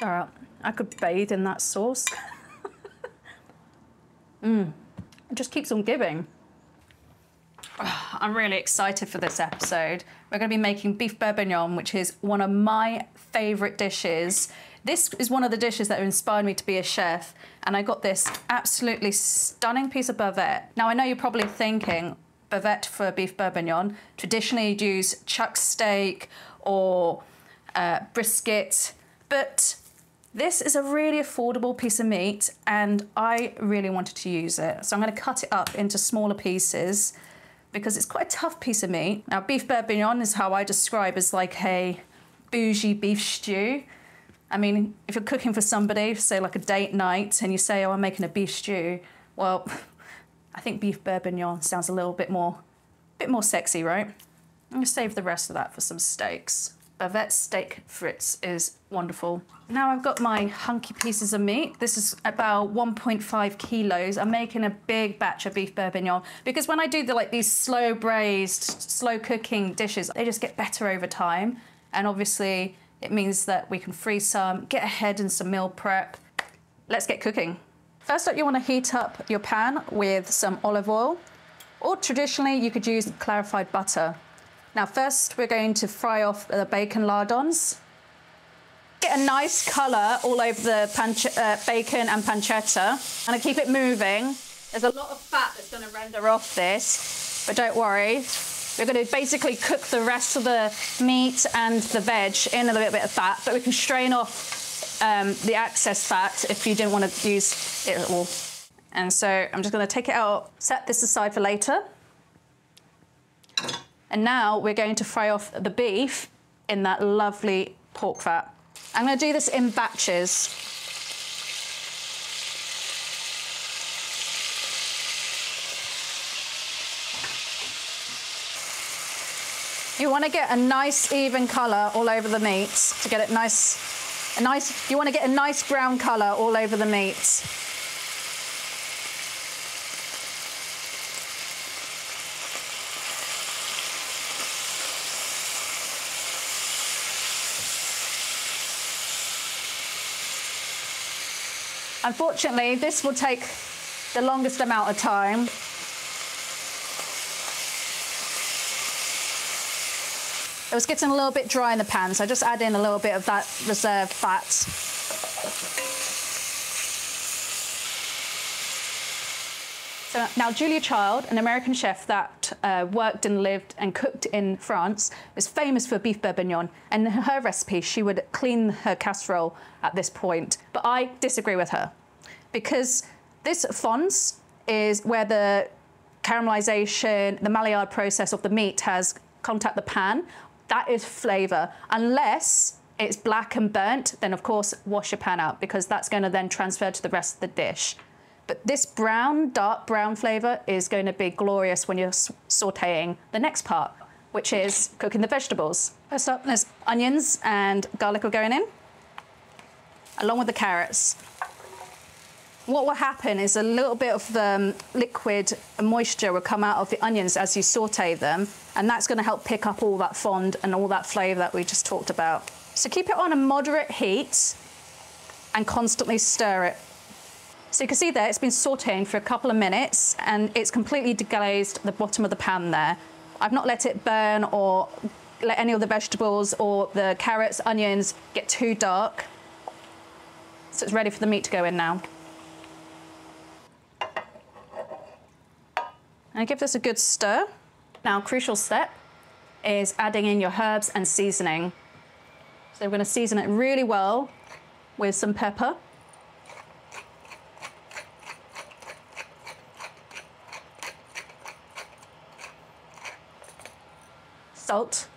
All right, I could bathe in that sauce. It just keeps on giving. Oh, I'm really excited for this episode. We're going to be making beef bourguignon, which is one of my favourite dishes. This is one of the dishes that inspired me to be a chef, and I got this absolutely stunning piece of bavette. Now, I know you're probably thinking, bavette for beef bourguignon. Traditionally, you'd use chuck steak or brisket, but this is a really affordable piece of meat, and I really wanted to use it. So I'm going to cut it up into smaller pieces because it's quite a tough piece of meat. Now, beef bourguignon is how I describe as like a bougie beef stew. I mean, if you're cooking for somebody, say like a date night, and you say, oh, I'm making a beef stew, well, I think beef bourguignon sounds a little bit more sexy, right? I'm gonna save the rest of that for some steaks. Bavette steak frites is wonderful. Now I've got my hunky pieces of meat. This is about 1.5 kilos. I'm making a big batch of beef bourguignon because when I do these slow braised, slow cooking dishes, they just get better over time. And obviously it means that we can freeze some, get ahead in some meal prep. Let's get cooking. First up, you want to heat up your pan with some olive oil, or traditionally you could use clarified butter. Now first we're going to fry off the bacon lardons. Get a nice colour all over the bacon and pancetta. And I keep it moving. There's a lot of fat that's going to render off this, but don't worry. We're going to basically cook the rest of the meat and the veg in a little bit of fat, but we can strain off the excess fat if you didn't want to use it all. And so I'm just going to take it out, set this aside for later. And now we're going to fry off the beef in that lovely pork fat. I'm going to do this in batches. You want to get a nice even colour all over the meat to get it you want to get a nice brown colour all over the meat. Unfortunately, this will take the longest amount of time. It was getting a little bit dry in the pan, so I just add in a little bit of that reserved fat. So now Julia Child, an American chef that worked and lived and cooked in France, is famous for beef bourguignon. And in her recipe, she would clean her casserole at this point. But I disagree with her because this fonds is where the caramelization, the Maillard process of the meat has contacted the pan. That is flavour. Unless it's black and burnt, then of course wash your pan out because that's going to then transfer to the rest of the dish. But this brown, dark brown flavour is going to be glorious when you're sautéing the next part, which is cooking the vegetables. First up, there's onions and garlic are going in, along with the carrots. What will happen is a little bit of liquid moisture will come out of the onions as you sauté them, and that's going to help pick up all that fond and all that flavour that we just talked about. So keep it on a moderate heat and constantly stir it. So you can see there, it's been sautéing for a couple of minutes and it's completely deglazed the bottom of the pan there. I've not let it burn or let any of the vegetables or the carrots, onions get too dark. So it's ready for the meat to go in now. And give this a good stir. Now, crucial step is adding in your herbs and seasoning. So we're going to season it really well with some pepper. Salt.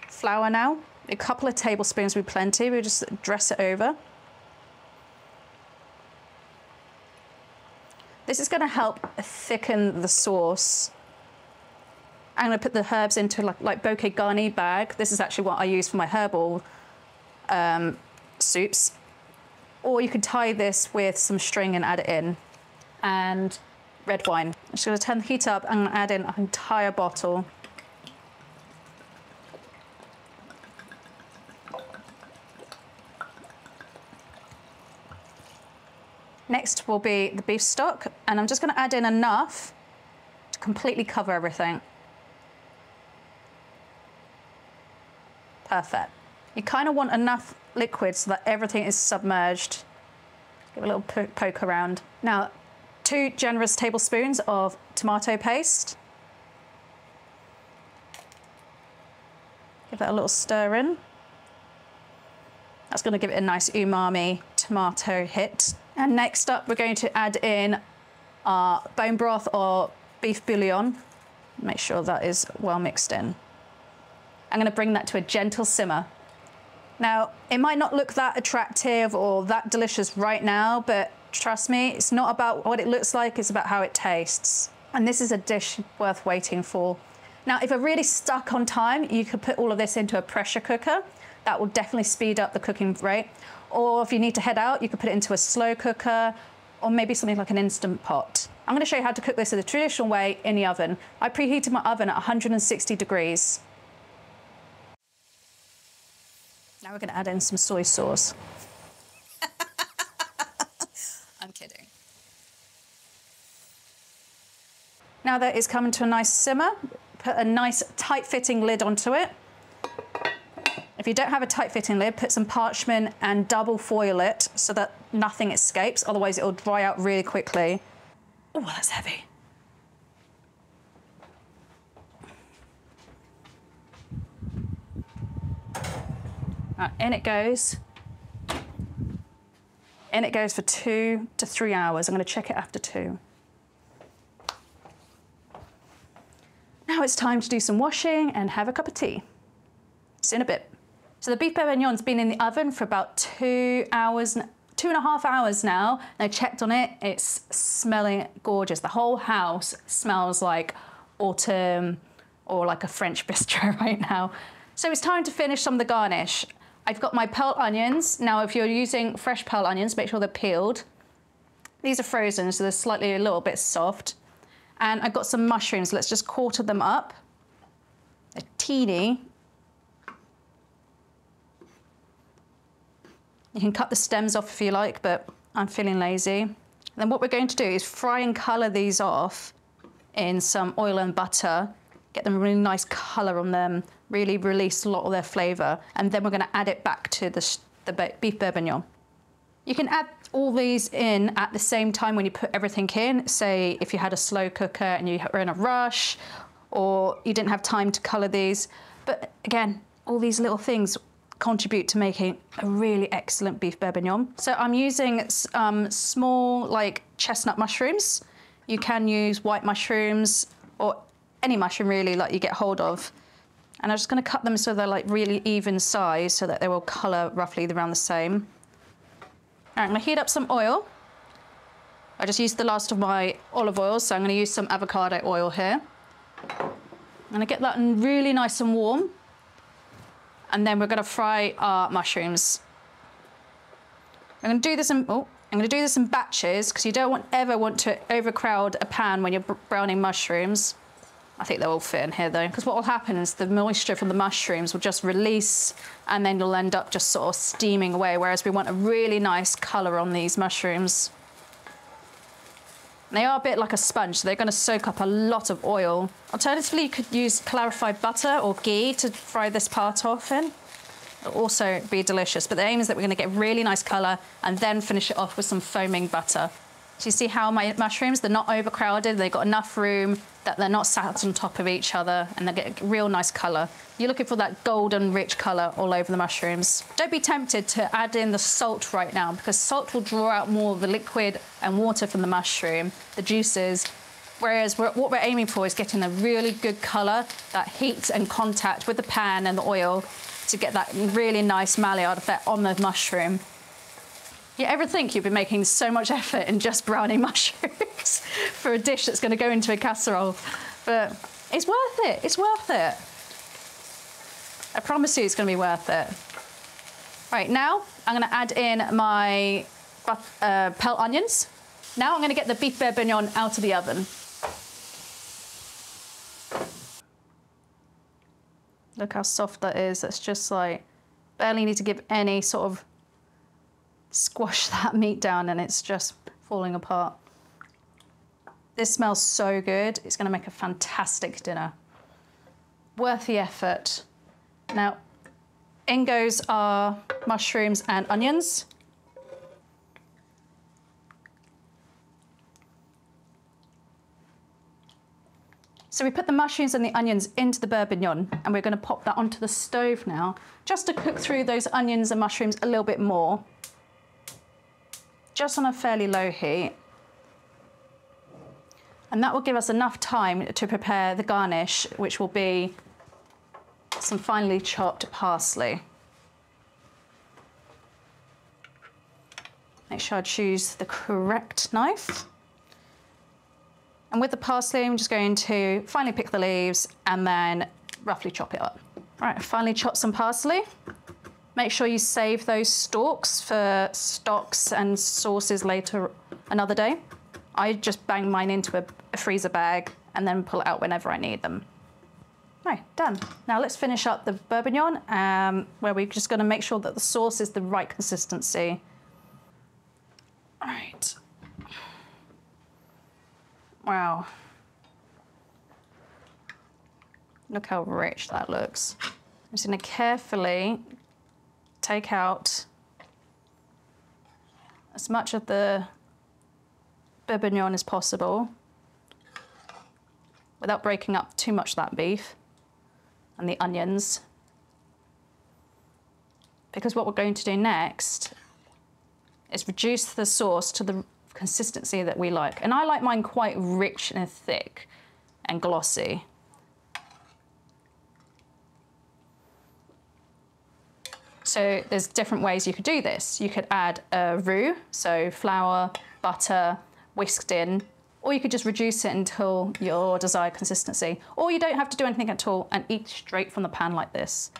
Flour now. A couple of tablespoons would be plenty. We'll just dress it over. This is going to help thicken the sauce. I'm going to put the herbs into like bouquet garni bag. This is actually what I use for my herbal soups. Or you could tie this with some string and add it in. And red wine. I'm just going to turn the heat up and add in an entire bottle. Next will be the beef stock, and I'm just gonna add in enough to completely cover everything. Perfect. You kind of want enough liquid so that everything is submerged. Give a little poke around. Now, 2 generous tablespoons of tomato paste. Give that a little stir in. That's going to give it a nice umami tomato hit. And next up, we're going to add in our bone broth or beef bouillon. Make sure that is well mixed in. I'm going to bring that to a gentle simmer. Now, it might not look that attractive or that delicious right now, but trust me, it's not about what it looks like, it's about how it tastes. And this is a dish worth waiting for. Now, if you're really stuck on time, you could put all of this into a pressure cooker. That will definitely speed up the cooking rate. Or if you need to head out, you could put it into a slow cooker or maybe something like an Instant Pot. I'm going to show you how to cook this the traditional way in the oven. I preheated my oven at 160 degrees. Now we're going to add in some soy sauce. I'm kidding. Now that it's coming to a nice simmer, put a nice tight-fitting lid onto it. If you don't have a tight-fitting lid, put some parchment and double foil it so that nothing escapes, otherwise it'll dry out really quickly. Oh, that's heavy. Right, in it goes. In it goes for 2 to 3 hours. I'm going to check it after 2. Now it's time to do some washing and have a cup of tea. See you in a bit. So the beef bourguignon's been in the oven for about 2 hours, 2.5 hours now. And I checked on it, it's smelling gorgeous. The whole house smells like autumn or like a French bistro right now. So it's time to finish some of the garnish. I've got my pearl onions. Now, if you're using fresh pearl onions, make sure they're peeled. These are frozen, so they're slightly a little bit soft. And I've got some mushrooms. Let's just quarter them up. They're teeny. You can cut the stems off if you like, but I'm feeling lazy. Then what we're going to do is fry and colour these off in some oil and butter, get them a really nice colour on them, really release a lot of their flavour, and then we're going to add it back to the beef bourguignon. You can add all these in at the same time when you put everything in. Say if you had a slow cooker and you were in a rush, or you didn't have time to colour these. But again, all these little things contribute to making a really excellent beef bourguignon. So I'm using small like chestnut mushrooms. You can use white mushrooms or any mushroom really like you get hold of. And I'm just going to cut them so they're like really even size so that they will colour roughly around the same. All right, I'm going to heat up some oil. I just used the last of my olive oil, so I'm going to use some avocado oil here. I'm going to get that really nice and warm. And then we're going to fry our mushrooms. I'm going to do this in batches because you don't ever want to overcrowd a pan when you're browning mushrooms. I think they'll all fit in here though, because what will happen is the moisture from the mushrooms will just release and then you'll end up just sort of steaming away, whereas we want a really nice colour on these mushrooms. They are a bit like a sponge, so they're going to soak up a lot of oil. Alternatively, you could use clarified butter or ghee to fry this part off in. It'll also be delicious, but the aim is that we're going to get really nice colour and then finish it off with some foaming butter. So you see how my mushrooms, they're not overcrowded, they've got enough room that they're not sat on top of each other, and they get a real nice colour. You're looking for that golden rich colour all over the mushrooms. Don't be tempted to add in the salt right now, because salt will draw out more of the liquid and water from the mushroom, the juices, whereas what we're aiming for is getting a really good colour, that heat and contact with the pan and the oil to get that really nice Maillard effect on the mushroom. You ever think you've been making so much effort in just browning mushrooms for a dish that's going to go into a casserole? But it's worth it. It's worth it. I promise you it's going to be worth it. Right, now I'm going to add in my pearl onions. Now I'm going to get the beef bourguignon out of the oven. Look how soft that is. That's just like, barely need to give any sort of squash that meat down and it's just falling apart. This smells so good. It's gonna make a fantastic dinner. Worth the effort. Now, in goes our mushrooms and onions. So we put the mushrooms and the onions into the bourguignon, and we're going to pop that onto the stove now, just to cook through those onions and mushrooms a little bit more, just on a fairly low heat. And that will give us enough time to prepare the garnish, which will be some finely chopped parsley. Make sure I choose the correct knife. And with the parsley, I'm just going to finely pick the leaves and then roughly chop it up. All right, finally chop some parsley. Make sure you save those stalks for stocks and sauces later another day. I just bang mine into a freezer bag and then pull it out whenever I need them. Right, done. Now let's finish up the bourguignon, where we're just gonna make sure that the sauce is the right consistency. All right. Wow. Look how rich that looks. I'm just gonna carefully take out as much of the bourguignon as possible without breaking up too much of that beef and the onions. Because what we're going to do next is reduce the sauce to the consistency that we like. And I like mine quite rich and thick and glossy. So there's different ways you could do this. You could add a roux, so flour, butter, whisked in, or you could just reduce it until your desired consistency. Or you don't have to do anything at all and eat straight from the pan like this.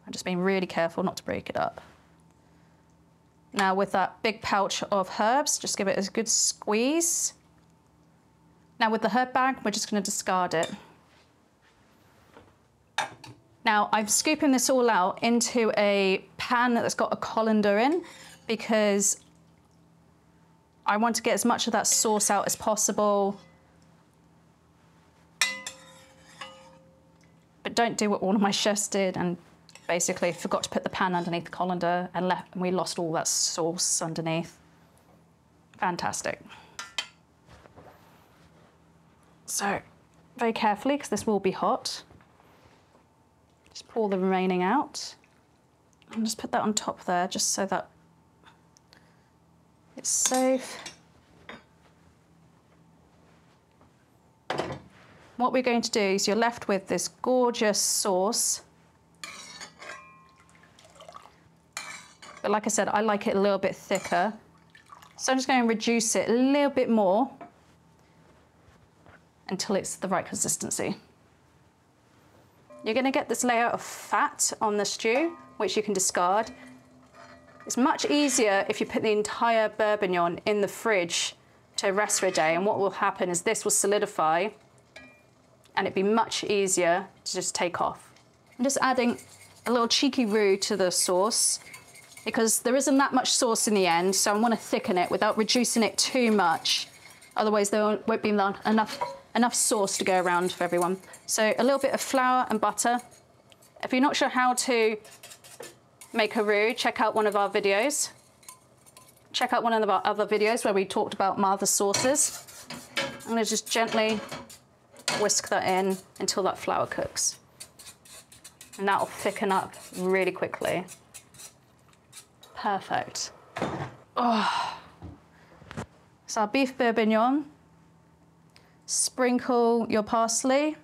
I'm just being really careful not to break it up. Now with that big pouch of herbs, just give it a good squeeze. Now with the herb bag, we're just going to discard it. Now I'm scooping this all out into a pan that's got a colander in because I want to get as much of that sauce out as possible. But don't do what one of my chefs did and basically forgot to put the pan underneath the colander and we lost all that sauce underneath. Fantastic. So very carefully, because this will be hot, just pour the remaining out and just put that on top there just so that it's safe. What we're going to do is you're left with this gorgeous sauce. But like I said, I like it a little bit thicker. So I'm just going to reduce it a little bit more until it's the right consistency. You're going to get this layer of fat on the stew, which you can discard. It's much easier if you put the entire bourguignon in the fridge to rest for a day, and what will happen is this will solidify and it'd be much easier to just take off. I'm just adding a little cheeky roux to the sauce because there isn't that much sauce in the end, so I want to thicken it without reducing it too much. Otherwise there won't be enough sauce to go around for everyone. So a little bit of flour and butter. If you're not sure how to make a roux, check out one of our videos. Check out one of our other videos where we talked about other sauces. I'm gonna just gently whisk that in until that flour cooks. And that'll thicken up really quickly. Perfect. Oh. So our beef bourguignon. Sprinkle your parsley.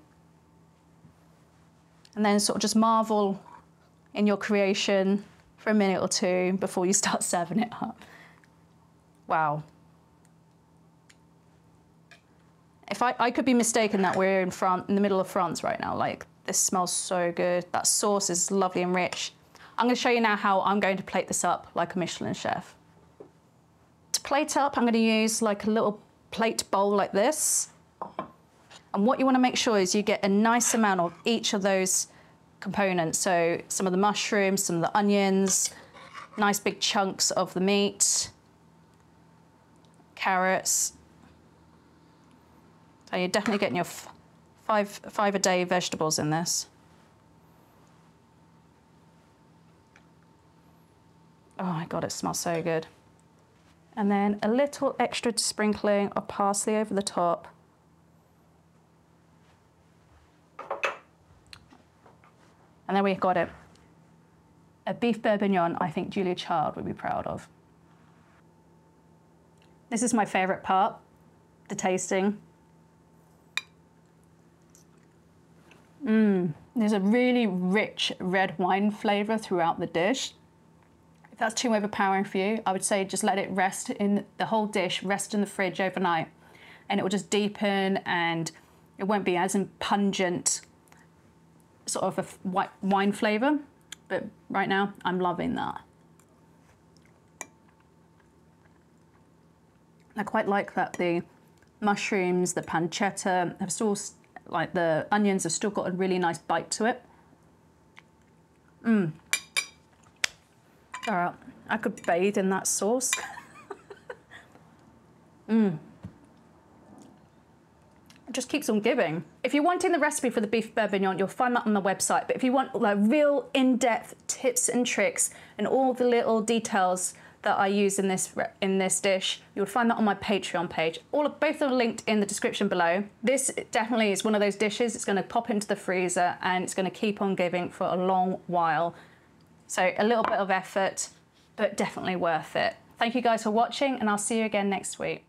And then sort of just marvel in your creation for a minute or two before you start serving it up. Wow. If I could be mistaken that we're in the middle of France right now. Like, this smells so good. That sauce is lovely and rich. I'm going to show you now how I'm going to plate this up like a Michelin chef. To plate up, I'm going to use like a little plate bowl like this. And what you want to make sure is you get a nice amount of each of those components. So some of the mushrooms, some of the onions, nice big chunks of the meat, carrots. So you're definitely getting your five a day vegetables in this. Oh my God, it smells so good. And then a little extra sprinkling of parsley over the top. And then we've got it. A beef bourguignon I think Julia Child would be proud of. This is my favorite part, the tasting. There's a really rich red wine flavor throughout the dish. If that's too overpowering for you, I would say just let it rest in the whole dish, rest in the fridge overnight, and it will just deepen and it won't be as pungent, sort of a white wine flavor. But right now, I'm loving that. I quite like that the mushrooms, the pancetta have still, like the onions have still got a really nice bite to it. All right, I could bathe in that sauce. It just keeps on giving. If you're wanting the recipe for the beef bourguignon, you'll find that on the website. But if you want like real in-depth tips and tricks and all the little details that I use in this dish, you'll find that on my Patreon page. Both are linked in the description below. This definitely is one of those dishes. It's going to pop into the freezer and it's going to keep on giving for a long while. So a little bit of effort, but definitely worth it. Thank you guys for watching, and I'll see you again next week.